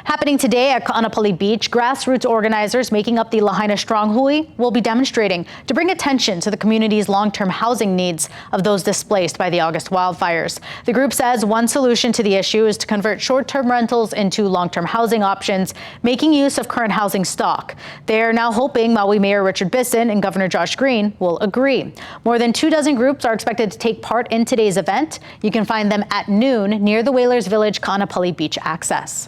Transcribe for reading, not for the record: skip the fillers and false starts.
Happening today at Kaanapali Beach, grassroots organizers making up the Lahaina Strong Hui will be demonstrating to bring attention to the community's long-term housing needs of those displaced by the August wildfires. The group says one solution to the issue is to convert short-term rentals into long-term housing options, making use of current housing stock. They are now hoping Maui Mayor Richard Bisson and Governor Josh Green will agree. More than 24 groups are expected to take part in today's event. You can find them at noon near the Whalers Village Kaanapali Beach access.